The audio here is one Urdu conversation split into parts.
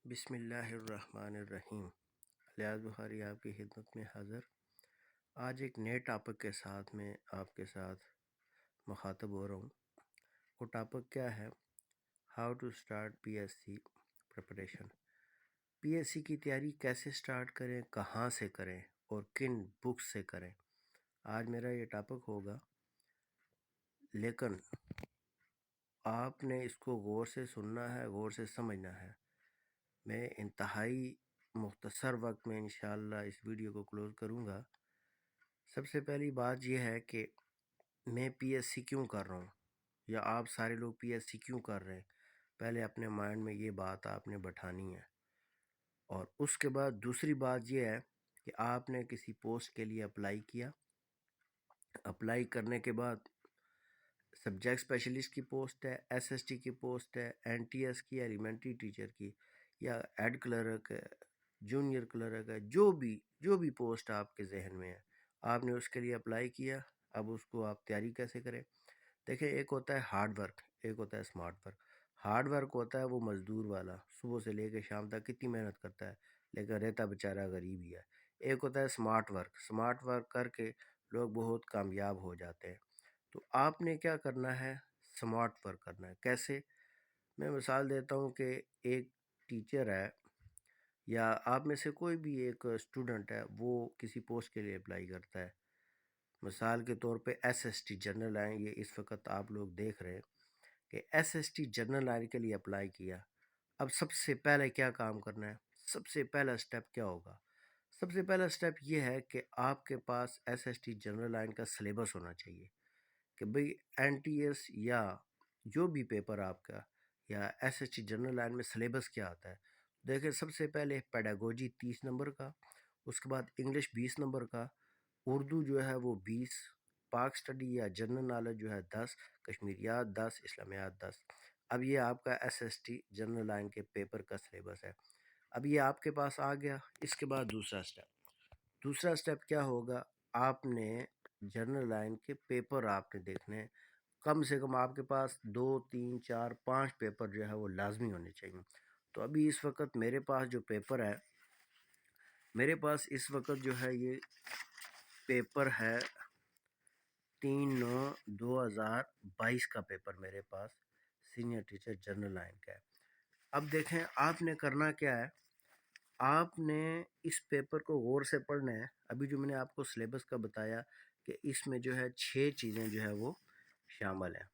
بسم اللہ الرحمن الرحیم۔ الیاس بخاری آپ کی خدمت میں حاضر۔ آج ایک نئے ٹاپک کے ساتھ میں آپ کے ساتھ مخاطب ہو رہا ہوں۔ وہ ٹاپک کیا ہے؟ How to start P S C preparation. P S C کی تیاری کیسے اسٹارٹ کریں، کہاں سے کریں اور کن بکس سے کریں، آج میرا یہ ٹاپک ہوگا۔ لیکن آپ نے اس کو غور سے سننا ہے، غور سے سمجھنا ہے۔ میں انتہائی مختصر وقت میں انشاءاللہ اس ویڈیو کو کلوز کروں گا۔ سب سے پہلی بات یہ ہے کہ میں پی ایس سی کیوں کر رہا ہوں، یا آپ سارے لوگ پی ایس سی کیوں کر رہے ہیں۔ پہلے اپنے مائنڈ میں یہ بات آپ نے بٹھانی ہے، اور اس کے بعد دوسری بات یہ ہے کہ آپ نے کسی پوسٹ کے لیے اپلائی کیا۔ اپلائی کرنے کے بعد سبجیکٹ اسپیشلسٹ کی پوسٹ ہے، ایس ایس ٹی کی پوسٹ ہے، این ٹی ایس کی، ایلیمنٹری ٹیچر کی، یا ایڈ کلرک ہے، جونیئر کلرک ہے، جو بھی پوسٹ آپ کے ذہن میں ہے، آپ نے اس کے لیے اپلائی کیا۔ اب اس کو آپ تیاری کیسے کریں؟ دیکھیں، ایک ہوتا ہے ہارڈ ورک، ایک ہوتا ہے اسمارٹ ورک۔ ہارڈ ورک ہوتا ہے وہ مزدور والا، صبح سے لے کے شام تک کتنی محنت کرتا ہے لیکن رہتا بیچارہ غریب ہی ہے۔ ایک ہوتا ہے اسمارٹ ورک، اسمارٹ ورک کر کے لوگ بہت کامیاب ہو جاتے ہیں۔ تو آپ نے کیا کرنا ہے؟ اسمارٹ ورک کرنا ہے۔ کیسے؟ میں مثال دیتا ہوں کہ ایک ٹیچر ہے، یا آپ میں سے کوئی بھی ایک اسٹوڈنٹ ہے، وہ کسی پوسٹ کے لیے اپلائی کرتا ہے۔ مثال کے طور پہ S S T general line, یہ اس وقت آپ لوگ دیکھ رہے ہیں کہ S S T general line کے لیے اپلائی کیا۔ اب سب سے پہلے کیا کام کرنا ہے؟ سب سے پہلا سٹیپ کیا ہوگا؟ سب سے پہلا سٹیپ یہ ہے کہ آپ کے پاس S S T general line کا سلیبس ہونا چاہیے، کہ بھئی این ٹی ایس یا جو بھی پیپر آپ کا، یا S S T general line میں سلیبس کیا آتا ہے۔ دیکھیں، سب سے پہلے پیڈاگوجی 30 نمبر کا، اس کے بعد انگلش 20 نمبر کا، اردو جو ہے وہ 20، پاک سٹڈی یا جنرل نالج جو ہے 10، کشمیریات 10، اسلامیات 10۔ اب یہ آپ کا S S T general line کے پیپر کا سلیبس ہے۔ اب یہ آپ کے پاس آ گیا۔ اس کے بعد دوسرا سٹیپ کیا ہوگا؟ آپ نے جنرل لائن کے پیپر آپ نے دیکھنے ہیں۔ کم سے کم آپ کے پاس 2 3 4 5 پیپر جو ہے وہ لازمی ہونے چاہیے۔ تو ابھی اس وقت میرے پاس جو پیپر ہے، میرے پاس اس وقت جو ہے یہ پیپر ہے 3/9/2022 کا پیپر میرے پاس سینئر ٹیچر جنرل لائن کا ہے۔ اب دیکھیں، آپ نے کرنا کیا ہے؟ آپ نے اس پیپر کو غور سے پڑھنا ہے۔ ابھی جو میں نے آپ کو سلیبس کا بتایا کہ اس میں جو ہے 6 چیزیں جو ہے وہ شامل ہیں۔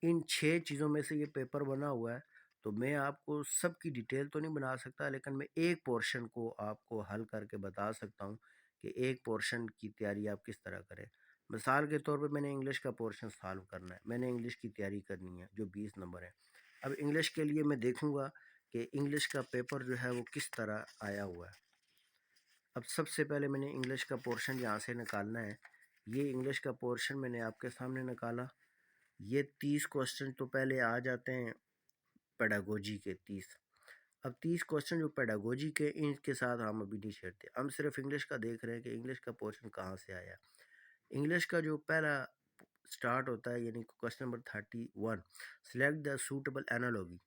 ان 6 چیزوں میں سے یہ پیپر بنا ہوا ہے، تو میں آپ کو سب کی ڈیٹیل تو نہیں بنا سکتا، لیکن میں ایک پورشن کو آپ کو حل کر کے بتا سکتا ہوں کہ ایک پورشن کی تیاری آپ کس طرح کریں۔ مثال کے طور پہ میں نے انگلش کا پورشن سالو کرنا ہے، میں نے انگلش کی تیاری کرنی ہے جو 20 نمبر ہے۔ اب انگلش کے لیے میں دیکھوں گا کہ انگلش کا پیپر جو ہے وہ کس طرح آیا ہوا ہے۔ اب سب سے پہلے میں نے انگلش کا پورشن یہاں سے نکالنا ہے۔ یہ انگلش کا پورشن میں نے آپ کے سامنے نکالا۔ یہ 30 کوسچن تو پہلے آ جاتے ہیں پیڈاگوجی کے 30۔ اب 30 کوسچن جو پیڈاگوجی کے، ان کے ساتھ ہم ابھی نہیں چھیڑتے، ہم صرف انگلش کا دیکھ رہے ہیں کہ انگلش کا پورشن کہاں سے آیا۔ انگلش کا جو پہلا سٹارٹ ہوتا ہے، یعنی question number 31، select the suitable analogy.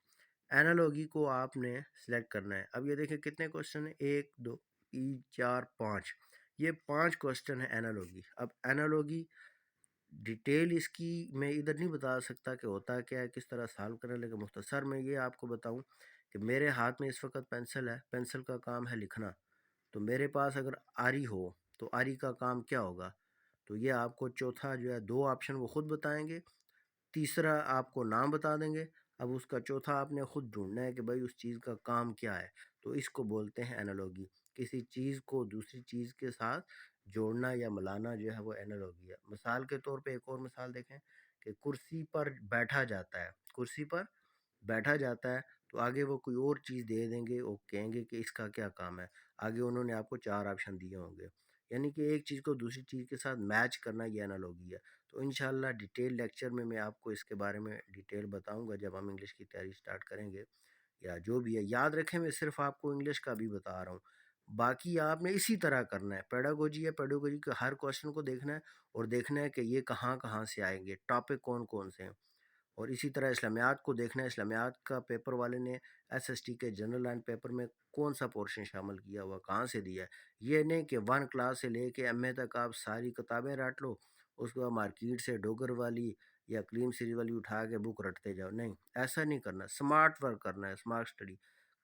Analogy کو آپ نے سلیکٹ کرنا ہے۔ اب یہ دیکھیں کتنے کوسچن ہیں، 1 2 3 4 5، یہ 5 کوسچن ہے اینالوگی۔ اب اینالوگی ڈیٹیل اس کی میں ادھر نہیں بتا سکتا کہ ہوتا کیا ہے، کس طرح سالو کریں، لیکن مختصر میں یہ آپ کو بتاؤں کہ میرے ہاتھ میں اس وقت پینسل ہے، پینسل کا کام ہے لکھنا۔ تو میرے پاس اگر آری ہو تو آری کا کام کیا ہوگا؟ تو یہ آپ کو چوتھا جو ہے 2 آپشن وہ خود بتائیں گے، تیسرا آپ کو نام بتا دیں گے۔ اب اس کا چوتھا آپ نے خود ڈھونڈنا ہے کہ بھائی اس چیز کا کام کیا ہے۔ تو اس کو بولتے ہیں اینالوگی، کسی چیز کو دوسری چیز کے ساتھ جوڑنا یا ملانا جو ہے وہ اینالوگی ہے۔ مثال کے طور پہ ایک اور مثال دیکھیں کہ کرسی پر بیٹھا جاتا ہے، کرسی پر بیٹھا جاتا ہے، تو آگے وہ کوئی اور چیز دے دیں گے، وہ کہیں گے کہ اس کا کیا کام ہے۔ آگے انہوں نے آپ کو 4 آپشن دیے ہوں گے، یعنی کہ ایک چیز کو دوسری چیز کے ساتھ میچ کرنا یہ اینالوگی ہے۔ تو انشاءاللہ ڈیٹیل لیکچر میں آپ کو اس کے بارے میں ڈیٹیل بتاؤں گا جب ہم انگلش کی تیاری سٹارٹ کریں گے، یا جو بھی ہے۔ یاد رکھیں، میں صرف آپ کو انگلش کا بھی بتا رہا ہوں، باقی آپ نے اسی طرح کرنا ہے۔ پیڈاگوجی ہے، پیڈاگوجی کے ہر کوسچن کو دیکھنا ہے، اور دیکھنا ہے کہ یہ کہاں کہاں سے آئیں گے، ٹاپک کون کون سے ہیں۔ اور اسی طرح اسلامیات کو دیکھنا ہے، اسلامیات کا پیپر والے نے ایس ایس ٹی کے جنرل لائن پیپر میں کون سا پورشن شامل کیا ہوا، کہاں سے دیا ہے۔ یہ نہیں کہ 1 کلاس سے لے کے ایم اے تک آپ ساری کتابیں رٹ لو، اس کے بعد مارکیٹ سے ڈوگر والی یا کلیم سیریز والی اٹھا کے بک رٹتے جاؤ، نہیں ایسا نہیں کرنا، سمارٹ ورک کرنا ہے، سمارٹ اسٹڈی،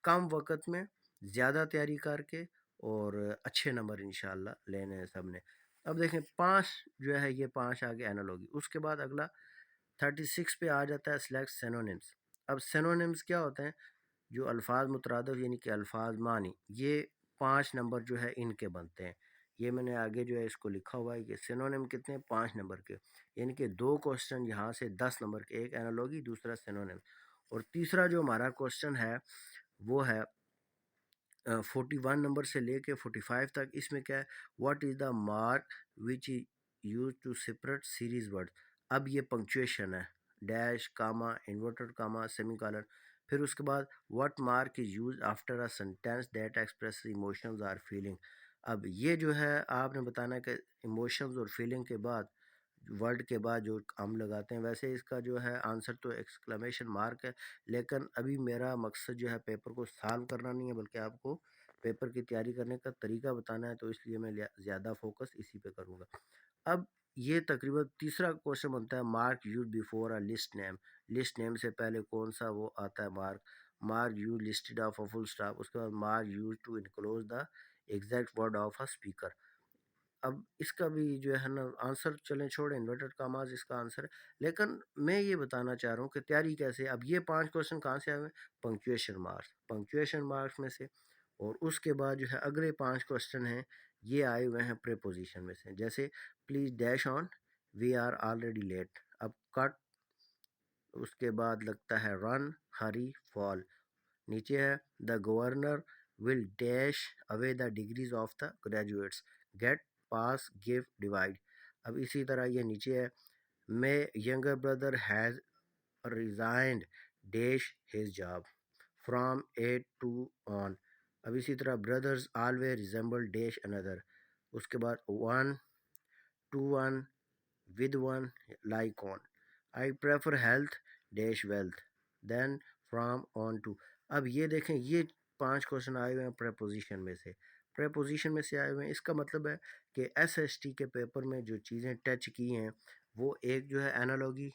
کم وقت میں زیادہ تیاری کر کے اور اچھے نمبر انشاءاللہ لینے ہیں سب نے۔ اب دیکھیں 5 جو ہے یہ 5 آگے اینالوگی، اس کے بعد اگلا 36 پہ آ جاتا ہے سلیکٹ سینونیمز۔ اب سینونیمز کیا ہوتے ہیں؟ جو الفاظ مترادف یعنی کہ الفاظ معنی، یہ 5 نمبر جو ہے ان کے بنتے ہیں۔ یہ میں نے آگے جو ہے اس کو لکھا ہوا ہے کہ سینونیم کتنے 5 نمبر کے، یعنی کہ 2 کوسچن یہاں سے 10 نمبر کے، ایک اینالوگی دوسرا سینونیم۔ اور تیسرا جو ہمارا کوسچن ہے وہ ہے 41 نمبر سے لے کے 45 تک، اس میں کیا ہے، what is the mark which use to separate series word. اب یہ پنکچویشن ہے، dash, comma, inverted comma, semicolon. پھر اس کے بعد what mark is use after a sentence that express emotions اور فیلنگ۔ اب یہ جو ہے آپ نے بتانا ہے کہ ایموشنز اور فیلنگ کے بعد ورڈ کے بعد جو ہم لگاتے ہیں، ویسے اس کا جو ہے آنسر تو ایکسکلیمیشن مارک ہے، لیکن ابھی میرا مقصد جو ہے پیپر کو سالو کرنا نہیں ہے، بلکہ آپ کو پیپر کی تیاری کرنے کا طریقہ بتانا ہے، تو اس لیے میں زیادہ فوکس اسی پہ کروں گا۔ اب یہ تقریباً تیسرا کوشچن بنتا ہے mark use before a list name, list name سے پہلے کون سا وہ آتا ہے mark, mark use listed of a full stop, اس کے بعد mark use to enclose the exact word of a speaker. اب اس کا بھی جو ہے نا آنسر چلیں چھوڑیں، انورٹڈ کاماز اس کا آنسر ہے، لیکن میں یہ بتانا چاہ رہا ہوں کہ تیاری کیسے۔ اب یہ 5 کوشچن کہاں سے آئے ہوئے ہیں؟ پنکچویشن مارکس، پنکچویشن مارکس میں سے۔ اور اس کے بعد جو ہے اگلے 5 کوشچن ہیں یہ آئے ہوئے ہیں پریپوزیشن میں سے، جیسے please dash on, we are already late. اب کٹ، اس کے بعد لگتا ہے رن، ہری، فال۔ نیچے ہے the governor will dash away the degrees of the graduates, get, pass, give, divide. اب اسی طرح یہ نیچے ہے may younger brother has resigned dash his job from 8 to on۔ اب اسی طرح بردرز آلویز ریزمبل ڈیش اندر، اس کے بعد 1 to 1 with 1 like on۔ I prefer health dash wealth then from on to۔ اب یہ دیکھیں یہ 5 کوشچن آئے ہوئے ہیں پریپوزیشن میں سے، پریپوزیشن میں سے آئے ہوئے ہیں۔ اس کا مطلب ہے کہ ایس ایس ٹی کے پیپر میں جو چیزیں ٹچ کی ہیں وہ ایک جو ہے اینالوگی،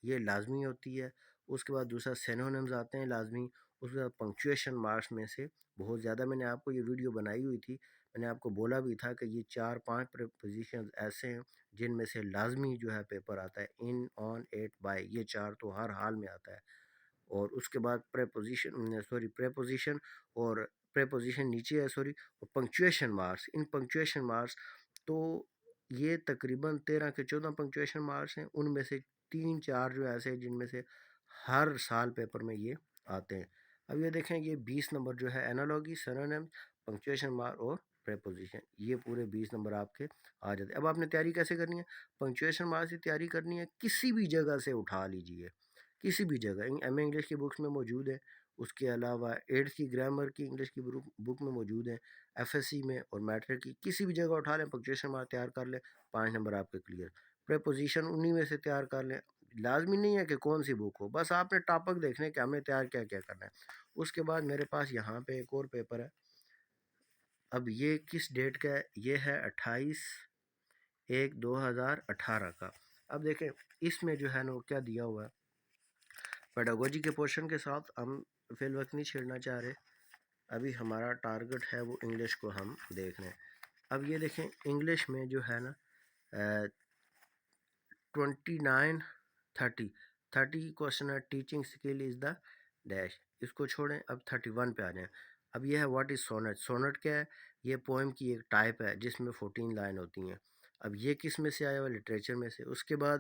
یہ لازمی ہوتی ہے، اس کے بعد دوسرا سینونیمز آتے ہیں لازمی، اس کے بعد پنکچویشن مارکس میں سے بہت زیادہ، میں نے آپ کو یہ ویڈیو بنائی ہوئی تھی، میں نے آپ کو بولا بھی تھا کہ یہ 4-5 پریپوزیشنز ایسے ہیں جن میں سے لازمی جو ہے پیپر آتا ہے، ان، آن، ایٹ، بائی، یہ 4 تو ہر حال میں آتا ہے۔ اور اس کے بعد پریپوزیشن اور پریپوزیشن نیچے ہے اور پنکچویشن مارکس، ان پنکچویشن مارکس تو یہ تقریباً 13 کے 14 پنکچویشن مارکس ہیں، ان میں سے 3-4 جو ایسے ہیں جن میں سے ہر سال پیپر میں یہ آتے ہیں۔ اب یہ دیکھیں یہ 20 نمبر جو ہے اینالوگی، سینونیم، پنکچویشن مارک اور پریپوزیشن، یہ پورے 20 نمبر آپ کے آ جاتے ہیں۔ اب آپ نے تیاری کیسے کرنی ہے؟ پنکچویشن مارک سے تیاری کرنی ہے، کسی بھی جگہ سے اٹھا لیجئے، کسی بھی جگہ، ایم اے انگلش کی بکس میں موجود ہے، اس کے علاوہ 8th کی گرامر کی انگلش کی بک میں موجود ہے، ایف ایس سی میں اور میٹرک کی، کسی بھی جگہ اٹھا لیں، پنکچویشن مارک تیار کر لیں، 5 نمبر آپ کے کلیئر۔ پریپوزیشن انہی میں سے تیار کر لیں، لازمی نہیں ہے کہ کون سی بک ہو، بس آپ نے ٹاپک دیکھنے کہ ہمیں تیار کیا کیا کرنا ہے۔ اس کے بعد میرے پاس یہاں پہ ایک اور پیپر ہے، اب یہ کس ڈیٹ کا ہے؟ یہ ہے 28/1/2018 کا۔ اب دیکھیں اس میں جو ہے نا وہ کیا دیا ہوا ہے، پیڈاگوجی کے پورشن کے ساتھ ہم فی الوقت نہیں چھیڑنا چاہ رہے، ابھی ہمارا ٹارگٹ ہے وہ انگلش کو ہم دیکھ رہے ہیں۔ اب یہ دیکھیں انگلش میں جو ہے نا 29 30 کوشچن ہے، teaching skill is the dash, اس کو چھوڑیں، اب 31 پہ آ جائیں۔ اب یہ ہے واٹ از سونٹ، سونٹ کیا ہے؟ یہ پوئم کی ایک ٹائپ ہے جس میں 14 لائن ہوتی ہیں۔ اب یہ کس میں سے آیا ہوا؟ لٹریچر میں سے۔ اس کے بعد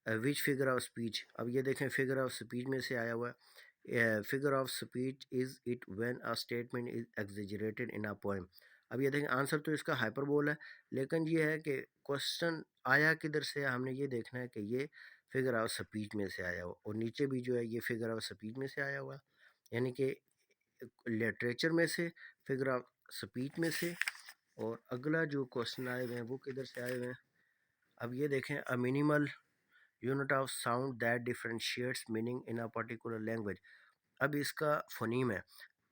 وچ فگر آف اسپیچ، اب یہ دیکھیں فگر آف اسپیچ میں سے آیا ہوا ہے، figure of speech is it when a statement is exaggerated in a poem. اب یہ دیکھیں آنسر تو اس کا ہائپر بول ہے، لیکن یہ ہے کہ کوشچن آیا کدھر سے، ہم نے یہ دیکھنا ہے کہ یہ فگر آف اسپیچ میں سے آیا ہوا، اور نیچے بھی جو ہے یہ فگر آف اسپیچ میں سے آیا ہوا، یعنی کہ لٹریچر میں سے، فگر آف اسپیچ میں سے۔ اور اگلا جو کوشچن آئے ہوئے ہیں وہ کدھر سے آئے ہوئے ہیں؟ اب یہ دیکھیں unit of sound that differentiates meaning in a particular language. اب اس کا فنیم ہے،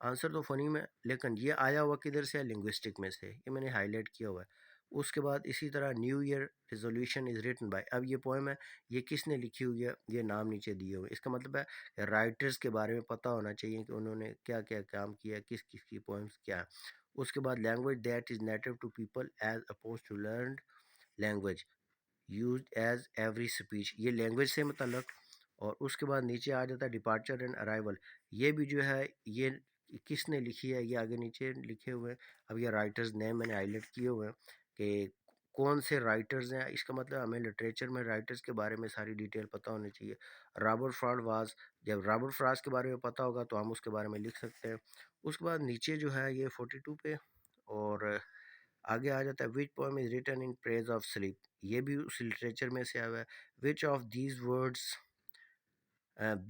آنسر تو فنیم ہے، لیکن یہ آیا ہوا کدھر سے ہے؟ لنگوسٹک میں سے، یہ میں نے ہائی لائٹ کیا ہوا ہے۔ اس کے بعد اسی طرح new year resolution is written by, اب یہ پوئم ہے، یہ کس نے لکھی ہوئی ہے؟ یہ نام نیچے دیے ہوئے، اس کا مطلب ہے کہ رائٹرز کے بارے میں پتہ ہونا چاہیے کہ انہوں نے کیا کیا کام کیا، کس کس کی پوئمز کیا ہے۔ اس کے بعد language that is native to people as oppose to learned language used as every speech, یہ لینگویج سے متعلق۔ اور اس کے بعد نیچے آ جاتا ہے ڈپارچر اینڈ ارائیول، یہ بھی جو ہے یہ کس نے لکھی ہے، یہ آگے نیچے لکھے ہوئے ہیں۔ اب یہ رائٹرز نیم میں نے ہائی لائٹ کیے ہوئے ہیں کہ کون سے رائٹرز ہیں، اس کا مطلب ہمیں لٹریچر میں رائٹرز کے بارے میں ساری ڈیٹیل پتہ ہونی چاہیے۔ رابرٹ فراسٹ واز، جب رابرٹ فراسٹ کے بارے میں پتہ ہوگا تو ہم اس کے بارے میں لکھ سکتے ہیں۔ اس کے بعد نیچے جو ہے یہ 42 پہ اور آگے آ جاتا ہے which poem is written in praise of sleep, یہ بھی اس لٹریچر میں سے آیا ہوا ہے۔ Which of these words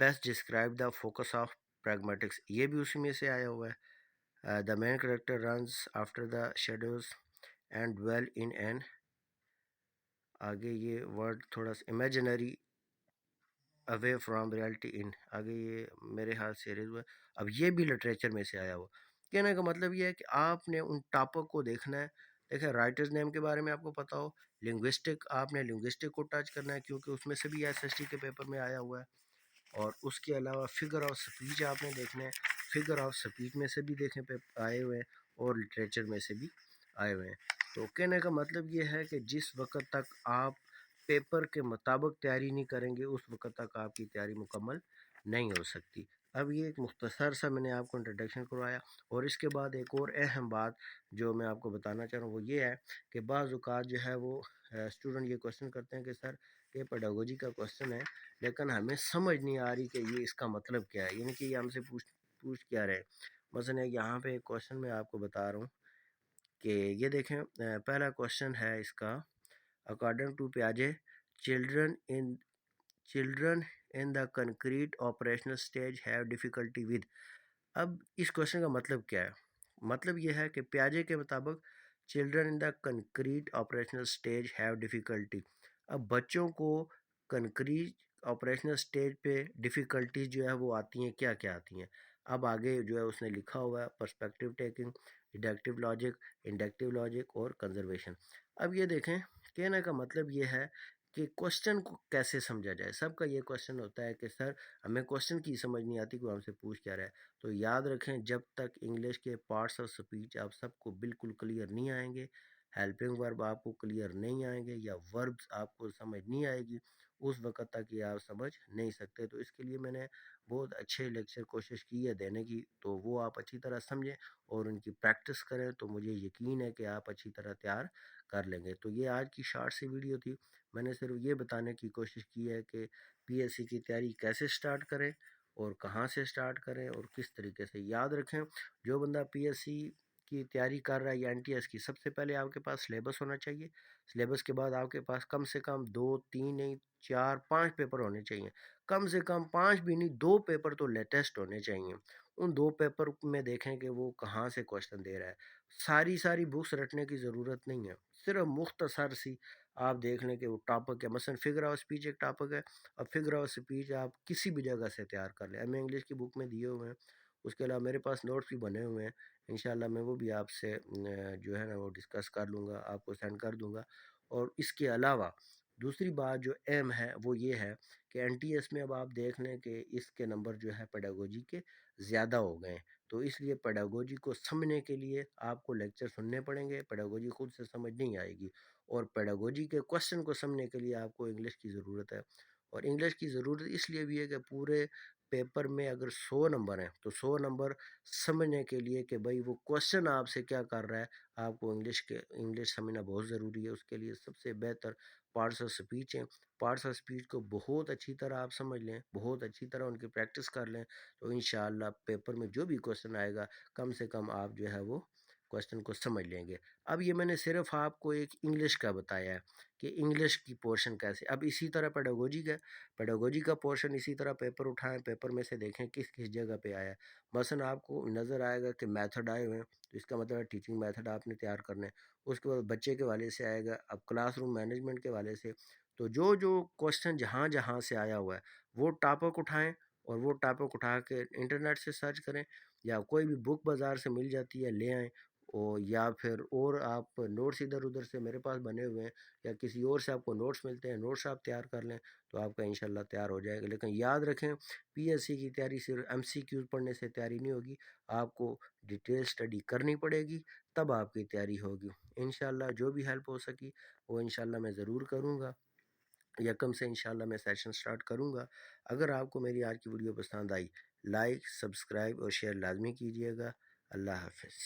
best describe the focus of pragmatics, یہ بھی اسی میں سے آیا ہوا ہے۔ The main character runs after the shadows and dwell in an, آگے یہ ورڈ تھوڑا سا imaginary away from reality in, آگے یہ میرے ہاتھ سے ریز ہوا ہے۔ اب یہ بھی لٹریچر میں سے آیا ہوا، کہنے کا مطلب یہ ہے کہ آپ نے ان ٹاپک کو دیکھنا ہے۔ دیکھیں رائٹرز نیم کے بارے میں آپ کو پتہ ہو، لنگوسٹک آپ نے لنگوسٹک کو ٹچ کرنا ہے کیونکہ اس میں سے بھی ایس ایس ٹی کے پیپر میں آیا ہوا ہے۔ اور اس کے علاوہ فگر آف سپیچ آپ نے دیکھنا ہے، فگر آف سپیچ میں سے بھی دیکھیں پہ آئے ہوئے ہیں اور لٹریچر میں سے بھی آئے ہوئے ہیں۔ تو کہنے کا مطلب یہ ہے کہ جس وقت تک آپ پیپر کے مطابق تیاری نہیں کریں گے اس وقت تک آپ کی تیاری مکمل نہیں ہو سکتی۔ اب یہ ایک مختصر سا میں نے آپ کو انٹروڈکشن کروایا، اور اس کے بعد ایک اور اہم بات جو میں آپ کو بتانا چاہ رہا ہوں وہ یہ ہے کہ بعض اوقات جو ہے وہ اسٹوڈنٹ یہ کوشچن کرتے ہیں کہ سر یہ پیڈاگوجی کا کوشچن ہے لیکن ہمیں سمجھ نہیں آ رہی کہ یہ اس کا مطلب کیا ہے، یعنی کہ یہ ہم سے پوچھ کیا رہے۔ مثلا یہاں پہ ایک کوشچن میں آپ کو بتا رہا ہوں کہ یہ دیکھیں پہلا کوشچن ہے اس کا، اکارڈنگ ٹو پیاجے children in the concrete operational stage have difficulty with, اب اس کوشچن کا مطلب کیا ہے؟ مطلب یہ ہے کہ پیاجے کے مطابق children in the concrete operational stage have difficulty, اب بچوں کو کنکریٹ آپریشنل اسٹیج پہ ڈیفیکلٹیز جو ہے وہ آتی ہیں، کیا کیا آتی ہیں؟ اب آگے جو ہے اس نے لکھا ہوا ہے perspective taking, deductive logic, inductive logic اور کنزرویشن۔ اب یہ دیکھیں کہنے کا مطلب یہ ہے کہ کوشچن کو کیسے سمجھا جائے۔ سب کا یہ کوشچن ہوتا ہے کہ سر ہمیں کوشچن کی سمجھ نہیں آتی، کوئی ہم سے پوچھ کیا رہا ہے۔ تو یاد رکھیں جب تک انگلش کے پارٹس آف سپیچ آپ سب کو بالکل کلیئر نہیں آئیں گے، ہیلپنگ ورب آپ کو کلیئر نہیں آئیں گے یا وربز آپ کو سمجھ نہیں آئے گی، اس وقت تک یہ آپ سمجھ نہیں سکتے۔ تو اس کے لیے میں نے بہت اچھے لیکچر کوشش کی ہے دینے کی، تو وہ آپ اچھی طرح سمجھیں اور ان کی پریکٹس کریں تو مجھے یقین ہے کہ آپ اچھی طرح تیار کر لیں گے۔ تو یہ آج کی شارٹ سی ویڈیو تھی، میں نے صرف یہ بتانے کی کوشش کی ہے کہ پی ایس سی کی تیاری کیسے سٹارٹ کریں اور کہاں سے سٹارٹ کریں اور کس طریقے سے۔ یاد رکھیں جو بندہ پی ایس سی کی تیاری کر رہا ہے یا این ٹی ایس کی، سب سے پہلے آپ کے پاس سلیبس ہونا چاہیے۔ سلیبس کے بعد آپ کے پاس کم سے کم 2 3 نہیں 4 5 پیپر ہونے چاہیے، کم سے کم 5 بھی نہیں 2 پیپر تو لیٹسٹ ہونے چاہیے۔ ان 2 پیپر میں دیکھیں کہ وہ کہاں سے کوشچن دے رہا ہے، ساری بکس رٹنے کی ضرورت نہیں ہے، صرف مختصر سی آپ دیکھ لیں کہ وہ ٹاپک ہے۔ مثلا فگر آف اسپیچ ایک ٹاپک ہے، اب فگر آف اسپیچ آپ کسی بھی جگہ سے تیار کر لیں، ہمیں انگلش کی بک میں دیے ہوئے ہیں، اس کے علاوہ میرے پاس نوٹس بھی بنے ہوئے ہیں، انشاءاللہ میں وہ بھی آپ سے جو ہے نا وہ ڈسکس کر لوں گا، آپ کو سینڈ کر دوں گا۔ اور اس کے علاوہ دوسری بات جو اہم ہے وہ یہ ہے کہ این ٹی ایس میں اب آپ دیکھ لیں کہ اس کے نمبر جو ہے پیڈاگوجی کے زیادہ ہو گئے ہیں، تو اس لیے پیڈاگوجی کو سمجھنے کے لیے آپ کو لیکچر سننے پڑیں گے، پیڈاگوجی خود سے سمجھ نہیں آئے گی، اور پیڈاگوجی کے کوشچن کو سمجھنے کے لیے آپ کو انگلش کی ضرورت ہے۔ اور انگلش کی ضرورت اس لیے بھی ہے کہ پورے پیپر میں اگر 100 نمبر ہیں تو 100 نمبر سمجھنے کے لیے کہ بھائی وہ کوشچن آپ سے کیا کر رہا ہے، آپ کو انگلش سمجھنا بہت ضروری ہے۔ اس کے لیے سب سے بہتر پارٹس آف سپیچ ہیں، پارٹس آف سپیچ کو بہت اچھی طرح آپ سمجھ لیں، بہت اچھی طرح ان کی پریکٹس کر لیں، تو انشاءاللہ پیپر میں جو بھی کوشچن آئے گا کم سے کم آپ جو ہے وہ کوشچن کو سمجھ لیں گے۔ اب یہ میں نے صرف آپ کو ایک انگلش کا بتایا ہے کہ انگلش کی پورشن کیسے، اب اسی طرح پیڈاگوجی کا پورشن اسی طرح پیپر اٹھائیں، پیپر میں سے دیکھیں کس کس جگہ پہ آیا ہے۔ مثلا آپ کو نظر آئے گا کہ میتھڈ آئے ہوئے ہیں تو اس کا مطلب ہے ٹیچنگ میتھڈ آپ نے تیار کرنا ہے۔ اس کے بعد بچے کے والے سے آئے گا، اب کلاس روم مینجمنٹ کے والے سے تو جو کوشچن جہاں جہاں سے آیا ہوا ہے وہ ٹاپک اٹھائیں، اور وہ ٹاپک اٹھا کے انٹرنیٹ سے سرچ کریں، یا کوئی بھی بک بازار سے مل جاتی ہے لے آئیں، یا پھر اور آپ نوٹس ادھر ادھر سے میرے پاس بنے ہوئے ہیں، یا کسی اور سے آپ کو نوٹس ملتے ہیں، نوٹس آپ تیار کر لیں تو آپ کا انشاءاللہ تیار ہو جائے گا۔ لیکن یاد رکھیں، پی ایس سی کی تیاری صرف ایم سی کیوز پڑھنے سے تیاری نہیں ہوگی، آپ کو ڈیٹیل اسٹڈی کرنی پڑے گی، تب آپ کی تیاری ہوگی۔ انشاءاللہ جو بھی ہیلپ ہو سکی وہ انشاءاللہ میں ضرور کروں گا۔ یکم سے انشاءاللہ میں سیشن سٹارٹ کروں گا۔ اگر آپ کو میری آج کی ویڈیو پسند آئی، لائک، سبسکرائب اور شیئر لازمی کیجیے گا۔ اللہ حافظ۔